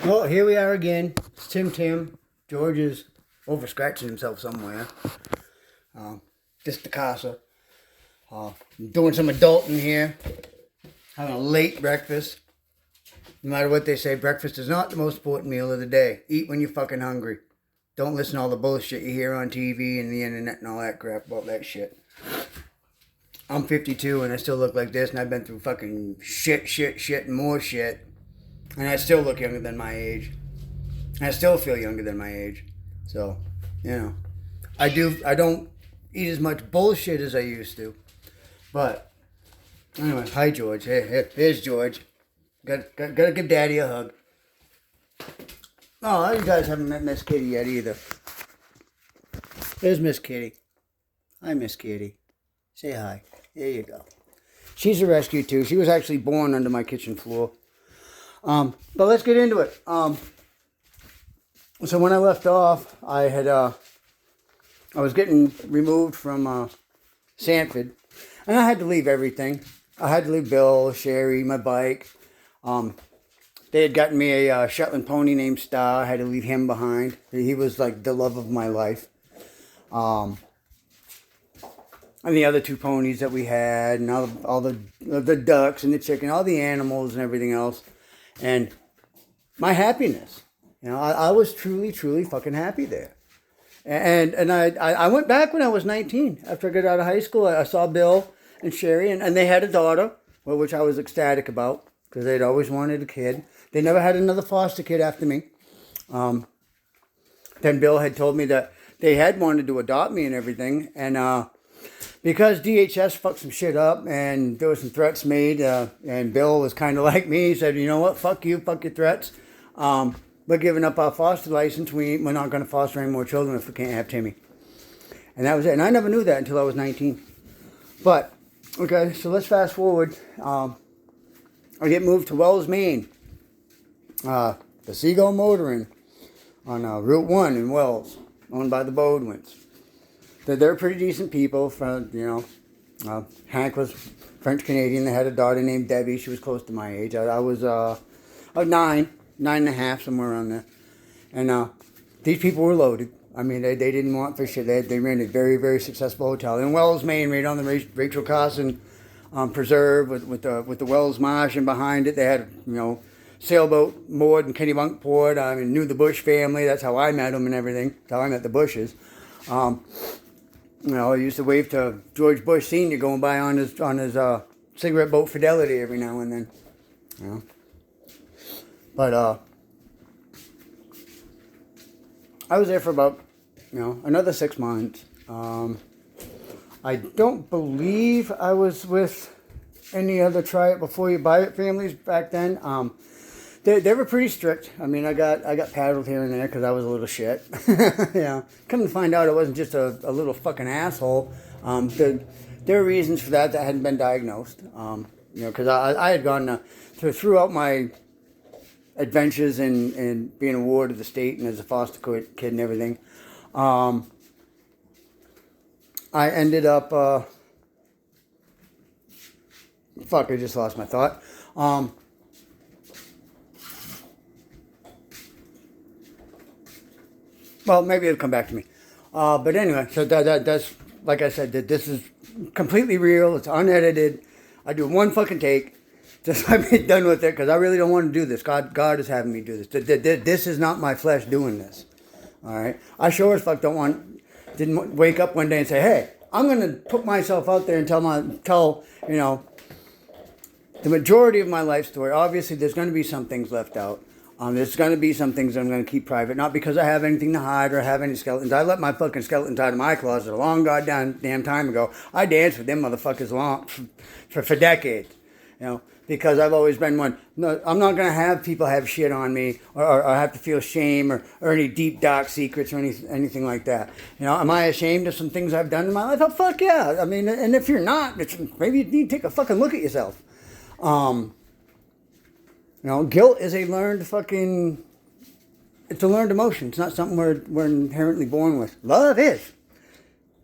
Well, here we are again. It's Tim. George is over scratching himself somewhere. Just the casa. Doing some adulting here. Having a late breakfast. No matter what they say, breakfast is not the most important meal of the day. Eat when you're fucking hungry. Don't listen to all the bullshit you hear on TV and the internet and all that crap about that shit. I'm 52 and I still look like this, and I've been through fucking shit, and more shit. And I still look younger than my age. And I still feel younger than my age. So, I don't eat as much bullshit as I used to. But, anyway, hi George. Here's George. Gotta give Daddy a hug. Oh, you guys haven't met Miss Kitty yet either. There's Miss Kitty. Hi, Miss Kitty. Say hi. There you go. She's a rescue too. She was actually born under my kitchen floor. But let's get into it. So when I left off, I was getting removed from Sanford, and I had to leave everything. I had to leave Bill, Sherry, my bike. They had gotten me a Shetland pony named Star. I had to leave him behind. He was like the love of my life. And the other two ponies that we had, and all the ducks and the chicken, all the animals and everything else. And my happiness, I was truly fucking happy there. And I went back when I was 19. After I got out of high school, I saw Bill and Sherry, and they had a daughter, which I was ecstatic about, because they'd always wanted a kid. They never had another foster kid after me. Then Bill had told me that they had wanted to adopt me and everything, and because DHS fucked some shit up and there was some threats made, and Bill was kind of like me. He said, you know what, fuck you, fuck your threats. We're giving up our foster license. We're not going to foster any more children if we can't have Timmy. And that was it. And I never knew that until I was 19. But, okay, so let's fast forward. I get moved to Wells, Maine. The Seagull Motoring on Route 1 in Wells, owned by the Bodwins. They're pretty decent people. Hank was French Canadian. They had a daughter named Debbie. She was close to my age. I was nine and a half, somewhere around there. And these people were loaded. I mean, they didn't want for shit. They ran a very, very successful hotel in Wells, Maine, right on the Rachel Carson Preserve with the Wells Marsh, and behind it they had sailboat moored in Kennebunkport. I mean, knew the Bush family. That's how I met them and everything. That's how I met the Bushes. I used to wave to George Bush Sr. going by on his cigarette boat Fidelity every now and then. But I was there for about another 6 months. I don't believe I was with any other try it before you buy it families back then. They were pretty strict. I mean, I got paddled here and there because I was a little shit. Come to find out, I wasn't just a little fucking asshole. There were reasons for that hadn't been diagnosed. Because I had gone throughout my adventures in being a ward of the state and as a foster kid and everything. I ended up. I just lost my thought. Well, maybe it'll come back to me. But anyway, so that's, like I said, this is completely real. It's unedited. I do one fucking take. Just let me done with it, because I really don't want to do this. God is having me do this. This is not my flesh doing this. All right? I sure as fuck didn't wake up one day and say, hey, I'm going to put myself out there and tell the majority of my life story. Obviously, there's going to be some things left out. There's going to be some things I'm going to keep private, not because I have anything to hide or have any skeletons. I let my fucking skeletons out of my closet a long goddamn time ago. I danced with them motherfuckers for decades, because I've always been one. No, I'm not going to have people have shit on me or have to feel shame or any deep, dark secrets or anything like that. Am I ashamed of some things I've done in my life? Oh, fuck yeah. I mean, and if you're not, maybe you need to take a fucking look at yourself. Guilt is it's a learned emotion. It's not something we're inherently born with. Love is.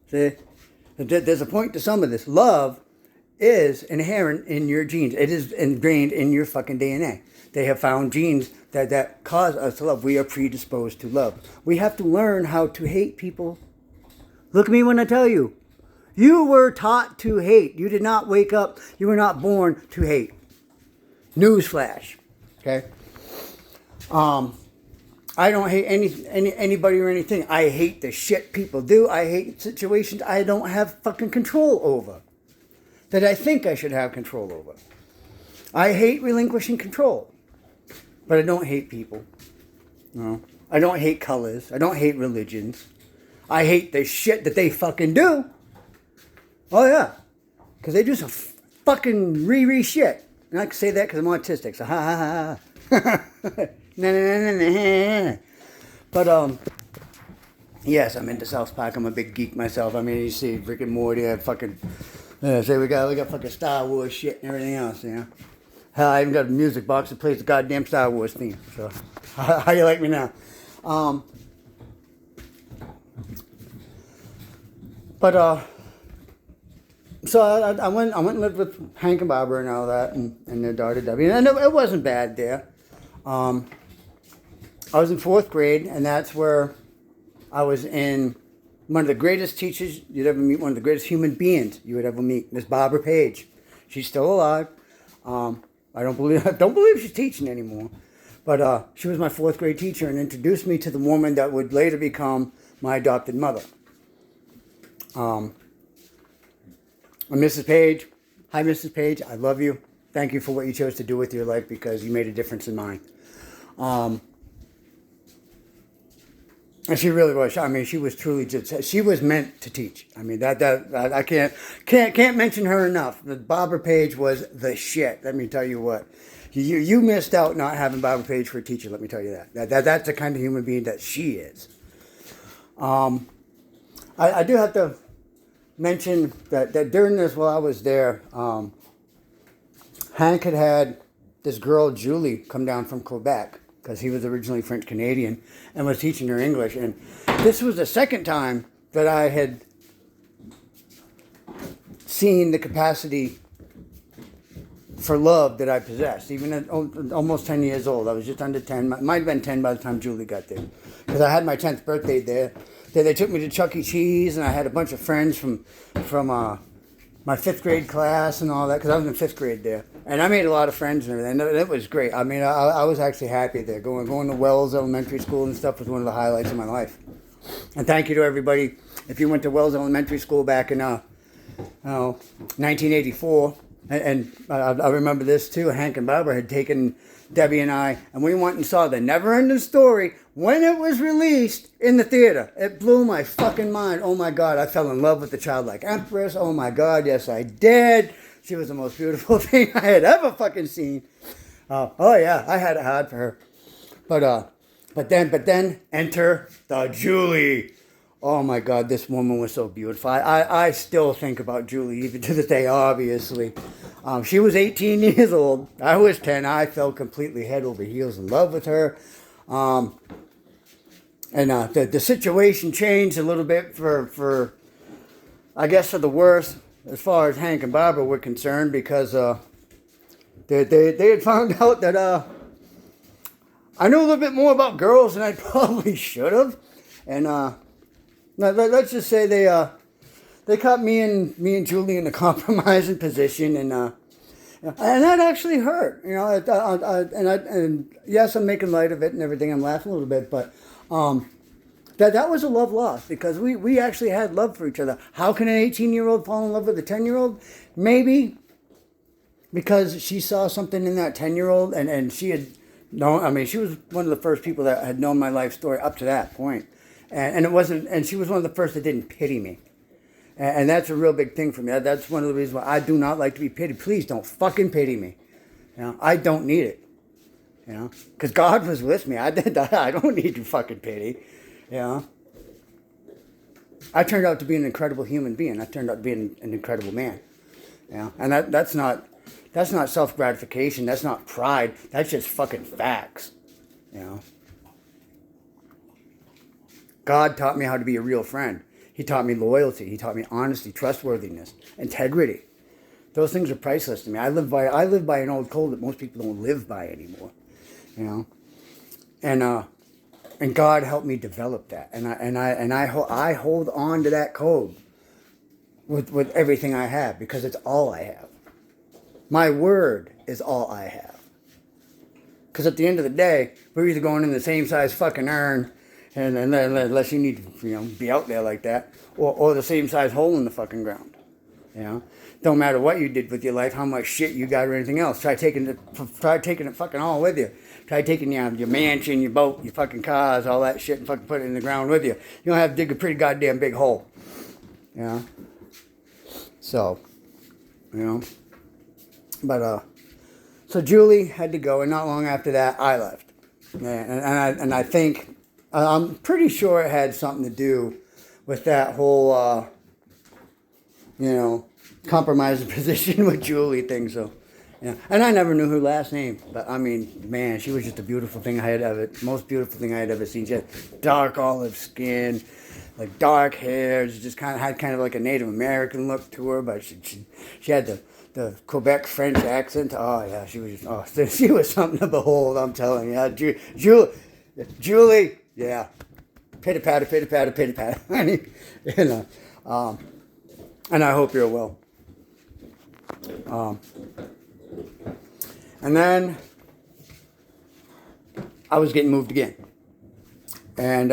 See, there's a point to some of this. Love is inherent in your genes. It is ingrained in your fucking DNA. They have found genes that cause us to love. We are predisposed to love. We have to learn how to hate people. Look at me when I tell you. You were taught to hate. You did not wake up. You were not born to hate. Newsflash. Okay? I don't hate anybody or anything. I hate the shit people do. I hate situations I don't have fucking control over. That I think I should have control over. I hate relinquishing control. But I don't hate people. No. I don't hate colors. I don't hate religions. I hate the shit that they fucking do. Oh yeah. Because they do some fucking shit. And I can say that because I'm autistic. So ha ha ha. Nah. But yes, I'm into South Park. I'm a big geek myself. I mean, you see Rick and Morty. I fucking say we got fucking Star Wars shit and everything else. You know. Hell, I even got a music box that plays the goddamn Star Wars theme. So how you like me now? So I went and lived with Hank and Barbara and all that, and their daughter Debbie, and it wasn't bad there. I was in 4th grade, and that's where I was in one of the greatest teachers you'd ever meet, one of the greatest human beings you would ever meet, Miss Barbara Page. She's still alive. I don't believe she's teaching anymore, but she was my 4th grade teacher and introduced me to the woman that would later become my adopted mother. Mrs. Page, hi Mrs. Page, I love you. Thank you for what you chose to do with your life because you made a difference in mine. And she really was. I mean, she was truly just. She was meant to teach. I mean, that I can't mention her enough. Barbara Page was the shit. Let me tell you what. You missed out not having Barbara Page for a teacher. Let me tell you that. That's the kind of human being that she is. I do have to mention that during this, while I was there, Hank had this girl, Julie, come down from Quebec, because he was originally French Canadian, and was teaching her English. And this was the second time that I had seen the capacity for love that I possessed, even at almost 10 years old. I was just under 10. Might have been 10 by the time Julie got there. Because I had my 10th birthday there. They took me to Chuck E. Cheese, and I had a bunch of friends from my 5th grade class and all that, because I was in 5th grade there. And I made a lot of friends and everything. And it was great. I mean, I was actually happy there. Going to Wells Elementary School and stuff was one of the highlights of my life. And thank you to everybody. If you went to Wells Elementary School back in 1984, and I remember this too, Hank and Barbara had taken Debbie and I, and we went and saw The Never-Ending Story when it was released in the theater. It blew my fucking mind. Oh my God, I fell in love with the childlike empress. Oh my God, yes I did. She was the most beautiful thing I had ever fucking seen. Oh yeah, I had it hard for her. But then enter the Julie. Oh my God, this woman was so beautiful. I still think about Julie even to this day, obviously. She was 18 years old. I was 10. I fell completely head over heels in love with her. And the situation changed a little bit for I guess for the worse as far as Hank and Barbara were concerned, because they had found out that I knew a little bit more about girls than I probably should have. And let's just say they caught me and Julie in a compromising position, and that actually hurt, you know. And yes, I'm making light of it and everything. I'm laughing a little bit, but that was a love lost, because we actually had love for each other. How can an 18-year-old fall in love with a 10-year-old? Maybe because she saw something in that 10-year-old, and she had known. I mean, she was one of the first people that had known my life story up to that point. And it wasn't, and she was one of the first that didn't pity me. And that's a real big thing for me. That's one of the reasons why I do not like to be pitied. Please don't fucking pity me. You know, I don't need it. You know, because God was with me. I don't need your fucking pity. You know, I turned out to be an incredible human being. I turned out to be an incredible man. You know, and that's not self-gratification. That's not pride. That's just fucking facts. You know. God taught me how to be a real friend. He taught me loyalty. He taught me honesty, trustworthiness, integrity. Those things are priceless to me. I live by an old code that most people don't live by anymore. You know, And God helped me develop that, and I hold on to that code with everything I have, because it's all I have. My word is all I have. Because at the end of the day, we're either going in the same size fucking urn, and unless you need to, be out there like that, or the same size hole in the fucking ground. Don't matter what you did with your life, how much shit you got or anything else. Try taking it fucking all with you. Try taking your mansion, your boat, your fucking cars, all that shit, and fucking put it in the ground with you. You're gonna have to dig a pretty goddamn big hole. So, but so Julie had to go, and not long after that, I left. And I think, I'm pretty sure it had something to do with that whole, compromising position with Julie thing. So, and I never knew her last name, but I mean, man, she was just a beautiful thing most beautiful thing I had ever seen. She had dark olive skin, like dark hair. She just had kind of like a Native American look to her, but she had the Quebec French accent. Oh yeah, she was something to behold. I'm telling you, Julie, yeah, pitter patter, pitter patter, pitter patter. And I hope you're well. And then I was getting moved again. And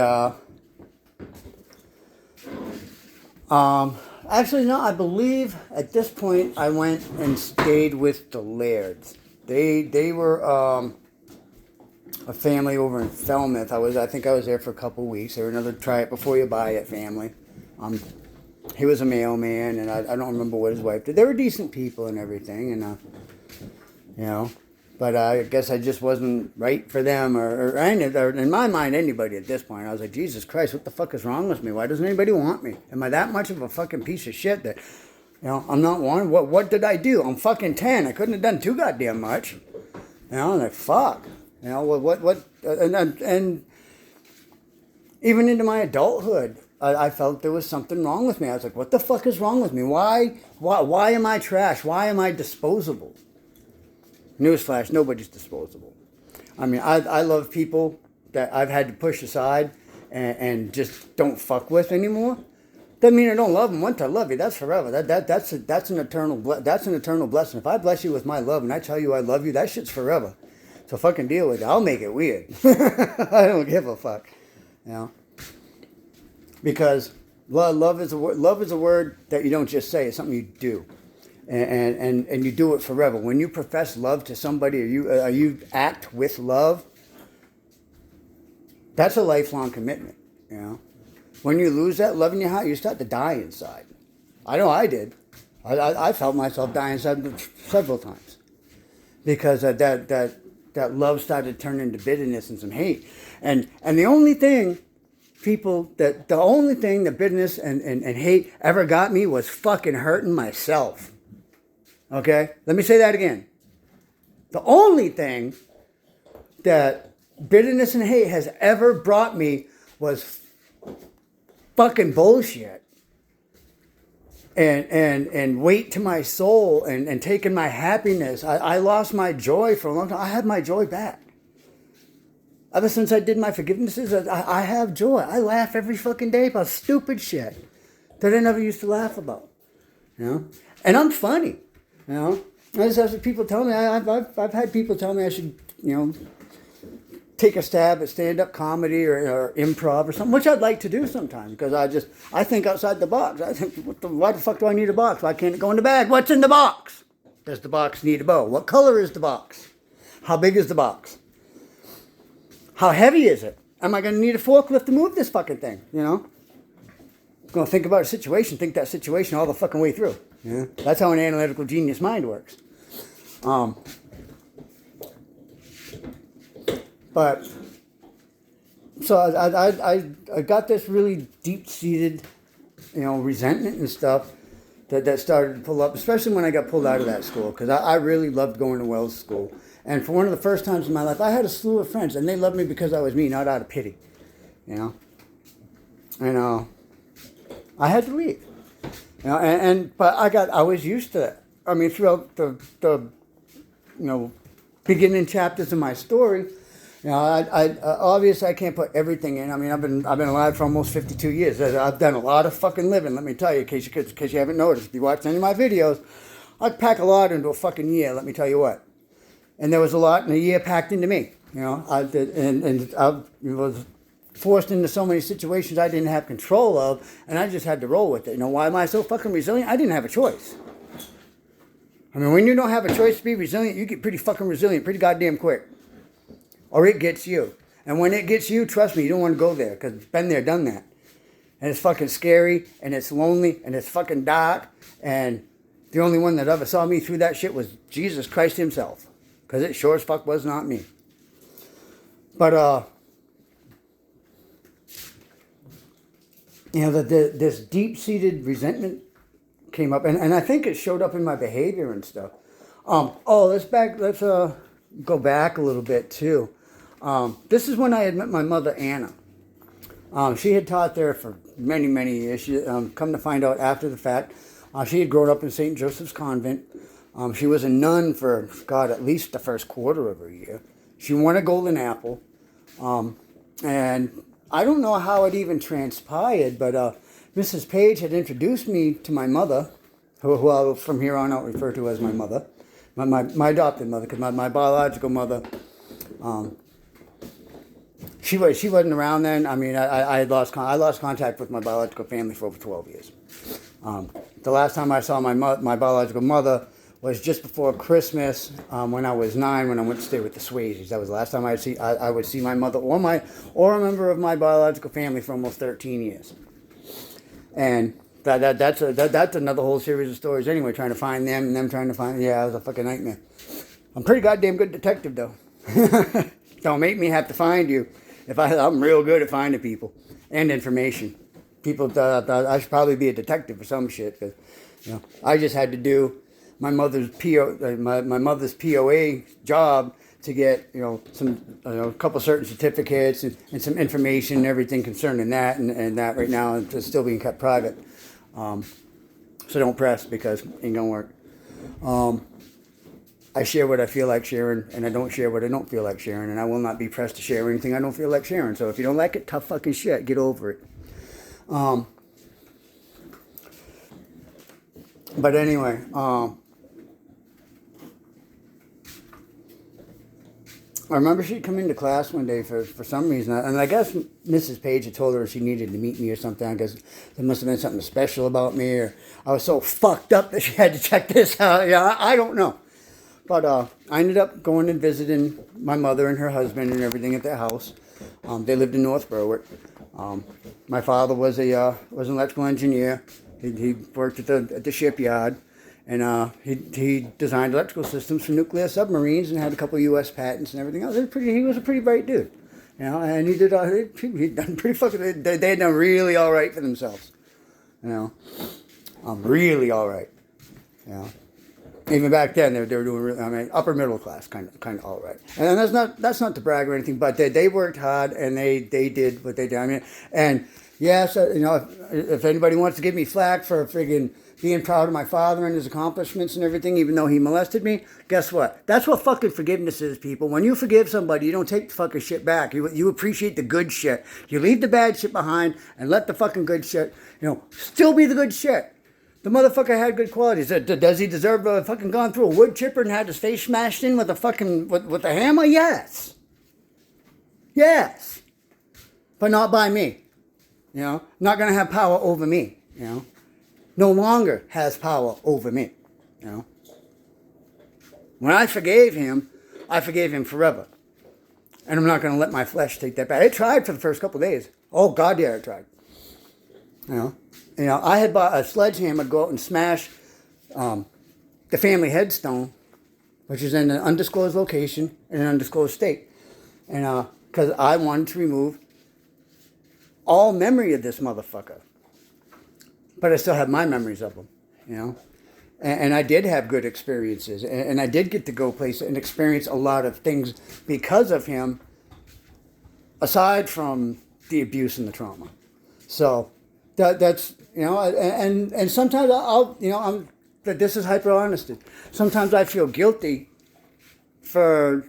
actually, no, I believe at this point I went and stayed with the Lairds. They were a family over in Falmouth. I think I was there for a couple of weeks. They were another try it before you buy it family. He was a mailman, and I don't remember what his wife did. They were decent people and everything, and but I guess I just wasn't right for them, or in my mind, anybody at this point. I was like, Jesus Christ, what the fuck is wrong with me? Why doesn't anybody want me? Am I that much of a fucking piece of shit that, I'm not wanted? What did I do? I'm fucking 10. I couldn't have done too goddamn much. I'm like, fuck. And even into my adulthood, I felt there was something wrong with me. I was like, what the fuck is wrong with me? Why am I trash? Why am I disposable? Newsflash, nobody's disposable. I mean, I love people that I've had to push aside and just don't fuck with anymore. Doesn't mean I don't love them. Once I love you, that's forever. That's an eternal blessing. If I bless you with my love and I tell you I love you, that shit's forever. So fucking deal with it. I'll make it weird. I don't give a fuck. Because love is a word that you don't just say. It's something you do, and you do it forever. When you profess love to somebody, or you act with love, that's a lifelong commitment. When you lose that love in your heart, you start to die inside. I know I did. I felt myself die inside several times because that love started to turn into bitterness and some hate, and the only thing that bitterness and hate ever got me was fucking hurting myself. Okay? Let me say that again. The only thing that bitterness and hate has ever brought me was fucking bullshit. And weight to my soul and taking my happiness. I lost my joy for a long time. I had my joy back. Ever since I did my forgivenesses, I have joy. I laugh every fucking day about stupid shit that I never used to laugh about. And I'm funny. I just have people tell me, I've had people tell me I should, take a stab at stand-up comedy or improv or something, which I'd like to do sometimes because I think outside the box. I think, why the fuck do I need a box? Why can't it go in the bag? What's in the box? Does the box need a bow? What color is the box? How big is the box? How heavy is it? Am I going to need a forklift to move this fucking thing? Going to think about a situation, think that situation all the fucking way through. That's how an analytical genius mind works. But so I got this really deep-seated, resentment and stuff that started to pull up, especially when I got pulled out of that school, because I really loved going to Wells School. And for one of the first times in my life, I had a slew of friends, and they loved me because I was me, not out of pity, And I had to leave, but I was used to that. I mean, throughout the beginning chapters of my story, You know, obviously I can't put everything in. I mean, I've been alive for almost 52 years. I've done a lot of fucking living. Let me tell you, in case you haven't noticed. If you watched any of my videos, I'd pack a lot into a fucking year. Let me tell you what. And there was a lot in a year packed into me. You know, I did, and I was forced into so many situations I didn't have control of, and I just had to roll with it. You know, why am I so fucking resilient? I didn't have a choice. I mean, when you don't have a choice to be resilient, you get pretty fucking resilient pretty goddamn quick. Or it gets you. And when it gets you, trust me, you don't want to go there, because it's been there, done that. And it's fucking scary, and it's lonely, and it's fucking dark, and the only one that ever saw me through that shit was Jesus Christ himself. Because it sure as fuck was not me. But, you know, this deep-seated resentment came up, and I think it showed up in my behavior and stuff. Let's go back a little bit, too. This is when I had met my mother, Anna. She had taught there for many, many years. She, come to find out after the fact, she had grown up in St. Joseph's Convent. She was a nun for, God, at least the first quarter of her year. She won a golden apple. And I don't know how it even transpired, but Mrs. Page had introduced me to my mother, who I will from here on out refer to as my mother, my adopted mother, because my biological mother, she wasn't around then. I mean, I lost contact with my biological family for over 12 years. The last time I saw my biological mother was just before Christmas, when I was 9, when I went to stay with the Swayzes. That was the last time I would see my mother or a member of my biological family for almost 13 years. And that's another whole series of stories anyway, trying to find them and them trying to find, yeah, it was a fucking nightmare. I'm a pretty goddamn good detective though. Don't make me have to find you. I'm real good at finding people and information. People thought I should probably be a detective or some shit, because, you know, I just had to do my mother's my mother's POA job to get, you know, some, a couple certain certificates and some information and everything concerning that, and that right now is still being kept private. So don't press, because it ain't gonna work. I share what I feel like sharing, and I don't share what I don't feel like sharing, and I will not be pressed to share anything I don't feel like sharing. So if you don't like it, tough fucking shit, get over it. But anyway, I remember she'd come into class one day for some reason, and I guess Mrs. Page had told her she needed to meet me or something. I guess there must have been something special about me, or I was so fucked up that she had to check this out. Yeah, I don't know. But I ended up going and visiting my mother and her husband and everything at their house. They lived in North Berwick. My father was an electrical engineer. He worked at the shipyard. And he designed electrical systems for nuclear submarines and had a couple of U.S. patents and everything else. He was a pretty bright dude, you know. And he'd done pretty fucking. They had done really all right for themselves, you know. Really all right, you know. Even back then, they were doing really, I mean, upper middle class kind of all right. And that's not to brag or anything, but they worked hard and they did what they did. I mean, and yes, you know, if anybody wants to give me flack for friggin' being proud of my father and his accomplishments and everything, even though he molested me, guess what? That's what fucking forgiveness is, people. When you forgive somebody, you don't take the fucking shit back. You appreciate the good shit. You leave the bad shit behind and let the fucking good shit, you know, still be the good shit. The motherfucker had good qualities. Does he deserve to have fucking gone through a wood chipper and had his face smashed in with a fucking, with a hammer? Yes. Yes. But not by me. You know, not going to have power over me, you know. No longer has power over me, you know. When I forgave him forever. And I'm not going to let my flesh take that back. It tried for the first couple of days. Oh, God, yeah, it tried. You know, I had bought a sledgehammer to go out and smash the family headstone, which is in an undisclosed location in an undisclosed state. And because I wanted to remove all memory of this motherfucker. But I still have my memories of him, you know. And I did have good experiences. And I did get to go places and experience a lot of things because of him, aside from the abuse and the trauma. So that's, you know, and sometimes I'll, you know, this is hyper honesty. Sometimes I feel guilty for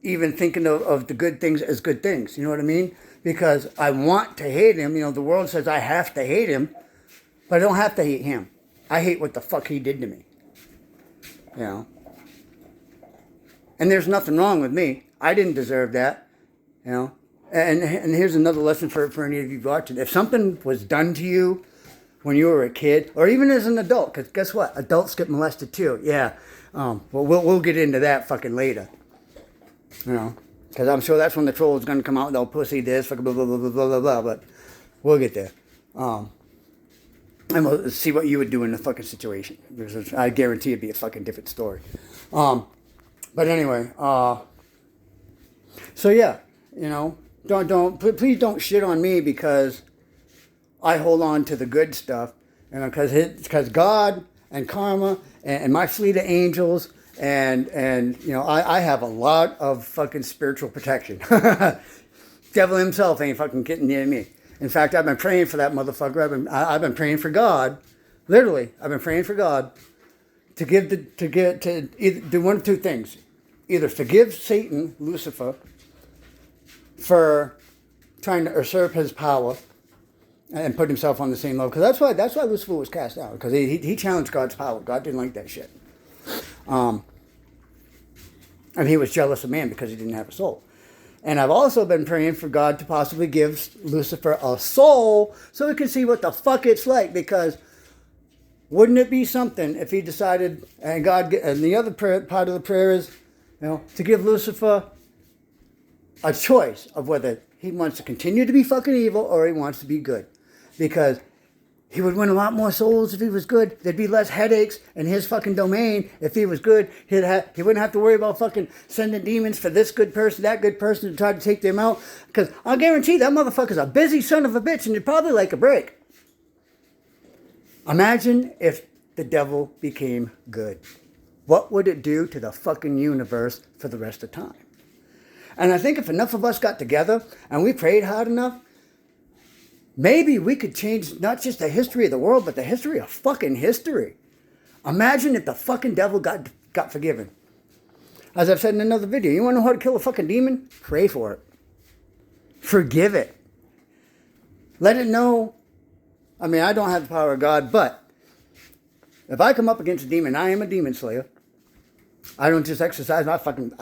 even thinking of the good things as good things. You know what I mean? Because I want to hate him. You know, the world says I have to hate him, but I don't have to hate him. I hate what the fuck he did to me. You know? And there's nothing wrong with me. I didn't deserve that. You know? And here's another lesson for any of you watching. If something was done to you when you were a kid, or even as an adult, because guess what? Adults get molested too. Yeah. Well, we'll get into that fucking later. You know? Because I'm sure that's when the troll is going to come out and they'll pussy this, fucking blah, blah, blah, blah, blah, blah, blah. But we'll get there. And we'll see what you would do in the fucking situation. Because I guarantee it'd be a fucking different story. But anyway, so yeah, you know, please don't shit on me because I hold on to the good stuff. You know, because God and karma and my fleet of angels and you know, I have a lot of fucking spiritual protection. Devil himself ain't fucking getting near me. In fact, I've been praying for that motherfucker. I've been praying for God. Literally, I've been praying for God to either do one of two things. Either forgive Satan, Lucifer, for trying to usurp his power and put himself on the same level. Because that's why Lucifer was cast out. Because he challenged God's power. God didn't like that shit. And he was jealous of man because he didn't have a soul. And I've also been praying for God to possibly give Lucifer a soul so he can see what the fuck it's like. Because wouldn't it be something if he decided, and the other part of the prayer is, you know, to give Lucifer a choice of whether he wants to continue to be fucking evil or he wants to be good. Because he would win a lot more souls if he was good. There'd be less headaches in his fucking domain if he was good. He wouldn't have to worry about fucking sending demons for this good person, that good person to try to take them out. Because I'll guarantee that motherfucker's a busy son of a bitch and he'd probably like a break. Imagine if the devil became good. What would it do to the fucking universe for the rest of time? And I think if enough of us got together and we prayed hard enough, maybe we could change not just the history of the world, but the history of fucking history. Imagine if the fucking devil got forgiven. As I've said in another video, you want to know how to kill a fucking demon? Pray for it. Forgive it. Let it know. I mean, I don't have the power of God, but if I come up against a demon, I am a demon slayer. I don't just exercise, I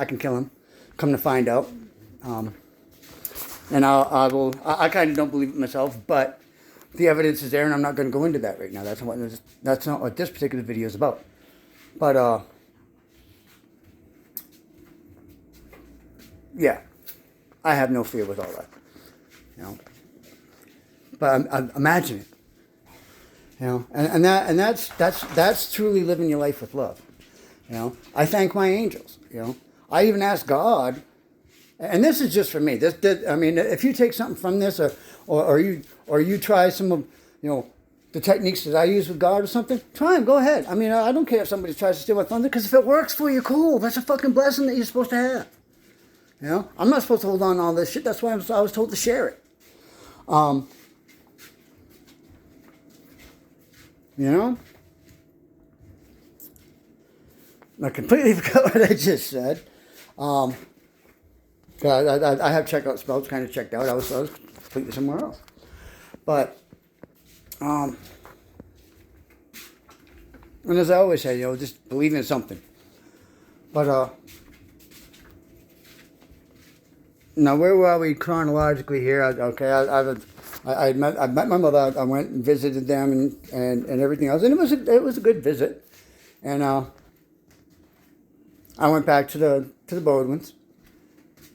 can kill him. Come to find out. And I kind of don't believe it myself, but the evidence is there, and I'm not going to go into that right now. That's not what this particular video is about. But, yeah, I have no fear with all that, you know. But imagine it, you know, and that's truly living your life with love, you know. I thank my angels, you know. I even ask God. And this is just for me. I mean, if you take something from this, or you try some of, you know, the techniques that I use with God or something, try them. Go ahead. I mean, I don't care if somebody tries to steal my thunder, because if it works for you, cool. That's a fucking blessing that you're supposed to have. You know, I'm not supposed to hold on to all this shit. That's why I was told to share it. You know, I completely forgot what I just said. I have checkout spells kind of checked out. I was completely somewhere else. But, and as I always say, you know, just believe in something. But, now where were we chronologically here? I met my mother. I went and visited them and everything else. And it was a good visit. And, I went back to the Bodwins.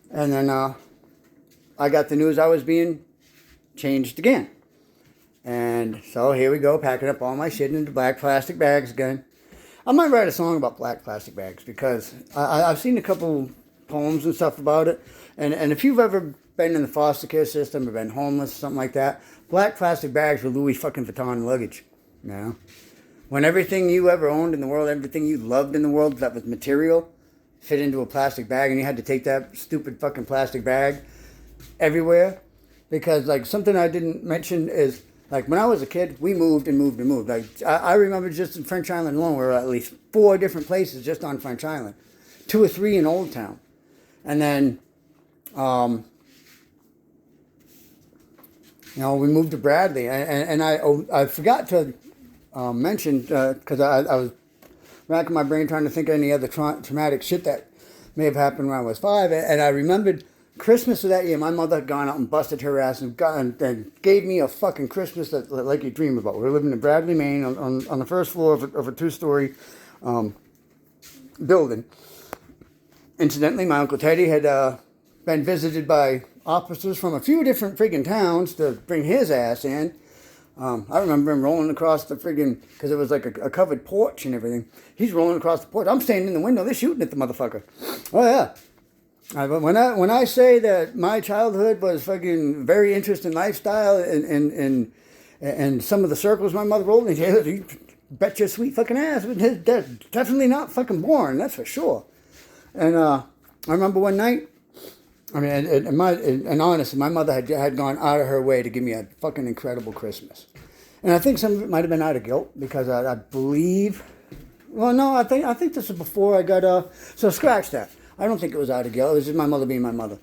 And then I got the news I was being changed again. And so here we go, packing up all my shit into black plastic bags again. I might write a song about black plastic bags because I've seen a couple poems and stuff about it. And if you've ever been in the foster care system or been homeless or something like that, black plastic bags were Louis fucking Vuitton luggage. You know? When everything you ever owned in the world, everything you loved in the world that was material, fit into a plastic bag, and you had to take that stupid fucking plastic bag everywhere. Because, like, something I didn't mention is, like, when I was a kid, we moved and moved and moved. Like, I remember just in French Island alone, we were at least 4 different places just on French Island. 2 or 3 in Old Town. And then, we moved to Bradley. And I forgot to mention, because I was racking my brain trying to think of any other traumatic shit that may have happened when I was 5. And I remembered Christmas of that year, my mother had gone out and busted her ass and gave me a fucking Christmas that like you dream about. We were living in Bradley, Maine, on the first floor of a 2-story building. Incidentally, my Uncle Teddy had been visited by officers from a few different friggin' towns to bring his ass in. I remember him rolling across the friggin', because it was like a covered porch and everything. He's rolling across the porch. I'm standing in the window. They're shooting at the motherfucker. Oh, yeah. When I say that my childhood was fucking very interesting lifestyle and some of the circles my mother rolled in, you bet your sweet fucking ass. They're definitely not fucking boring, that's for sure. And I remember one night, and honestly, my mother had gone out of her way to give me a fucking incredible Christmas. And I think some of it might have been out of guilt, because I believe, well, no, I think this was before I got, so scratch that. I don't think it was out of guilt. It was just my mother being my mother.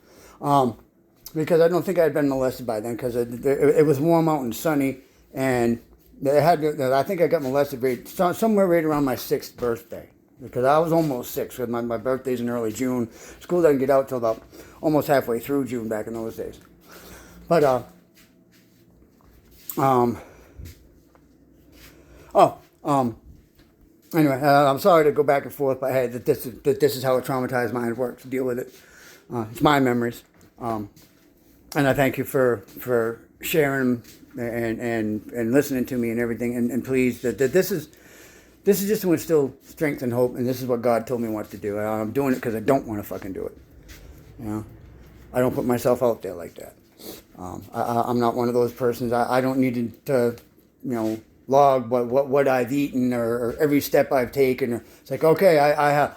Because I don't think I had been molested by then, because it was warm out and sunny, and I think I got molested somewhere right around my 6th birthday, because I was almost 6, because my birthday's in early June. School doesn't get out till about almost halfway through June back in those days. But, anyway, I'm sorry to go back and forth, but hey, this is how a traumatized mind works. Deal with it. It's my memories, and I thank you for sharing and listening to me and everything. And please, that this is just to instill strength and hope, and this is what God told me what to do. I'm doing it because I don't want to fucking do it. I don't put myself out there like that. I'm not one of those persons. I don't need to log what I've eaten or every step I've taken. It's like, okay,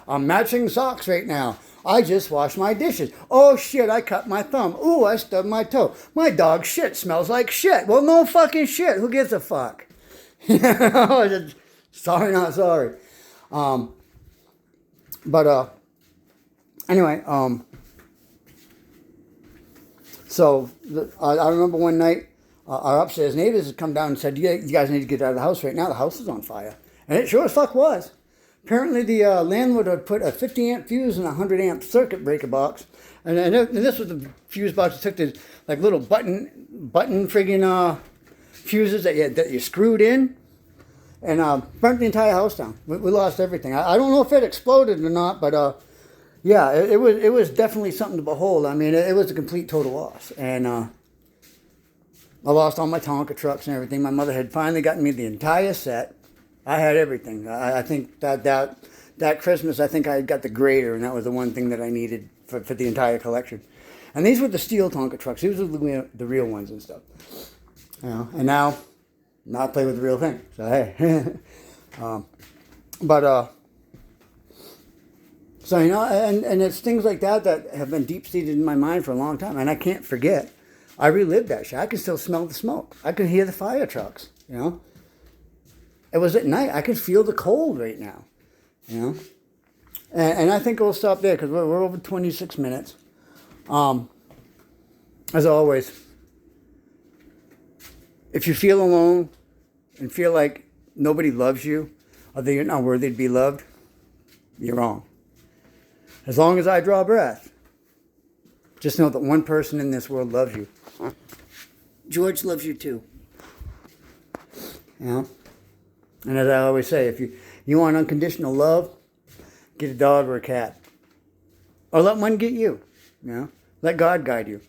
I'm matching socks right now. I just washed my dishes. Oh shit, I cut my thumb. Ooh, I stubbed my toe. My dog shit smells like shit. Well, no fucking shit. Who gives a fuck? Sorry, not sorry. Anyway, so I remember one night, our upstairs neighbors had come down and said, you guys need to get out of the house right now. The house is on fire. And it sure as fuck was. Apparently the landlord had put a 50 amp fuse in a 100 amp circuit breaker box. And this was the fuse box that took the like little button friggin' fuses that you screwed in. And burnt the entire house down. We lost everything. I don't know if it exploded or not, but yeah, it was definitely something to behold. I mean, it was a complete total loss. And I lost all my Tonka trucks and everything. My mother had finally gotten me the entire set. I had everything. I think that Christmas, I think I got the grater, and that was the one thing that I needed for the entire collection. And these were the steel Tonka trucks. These were the real ones and stuff. And now I play with the real thing. So hey, so and it's things like that have been deep seated in my mind for a long time, and I can't forget. I relived that shit. I can still smell the smoke. I can hear the fire trucks. It was at night. I can feel the cold right now. And I think we'll stop there because we're over 26 minutes. As always, if you feel alone and feel like nobody loves you, or that you're not worthy to be loved, you're wrong. As long as I draw breath, just know that one person in this world loves you. George loves you too. And as I always say, if you want unconditional love, get a dog or a cat. Or let one get you. Let God guide you.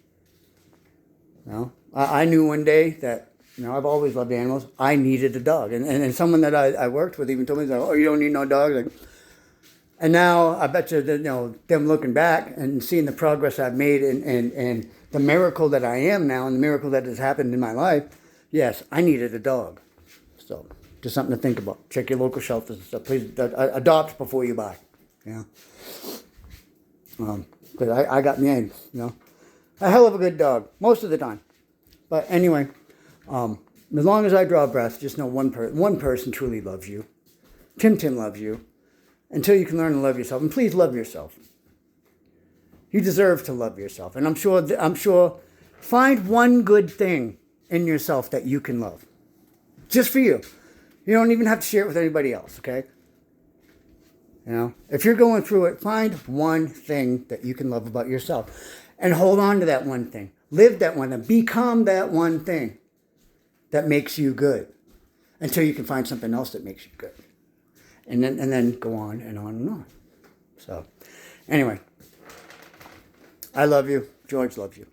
I knew one day that, I've always loved animals. I needed a dog. And someone that I worked with even told me, oh, you don't need no dog. Like, and now I bet you that, them looking back and seeing the progress I've made and the miracle that I am now and the miracle that has happened in my life, yes, I needed a dog. So just something to think about. Check your local shelters and stuff. Please adopt before you buy. Because I got me a hell of a good dog most of the time. But anyway, as long as I draw breath, just know one person truly loves you. Tim loves you. Until you can learn to love yourself. And please love yourself. You deserve to love yourself. And I'm sure, find one good thing in yourself that you can love. Just for you. You don't even have to share it with anybody else, okay? You know, if you're going through it, find one thing that you can love about yourself. And hold on to that one thing. Live that one thing. Become that one thing that makes you good. Until you can find something else that makes you good. And then go on and on and on. So, anyway. I love you. George loves you.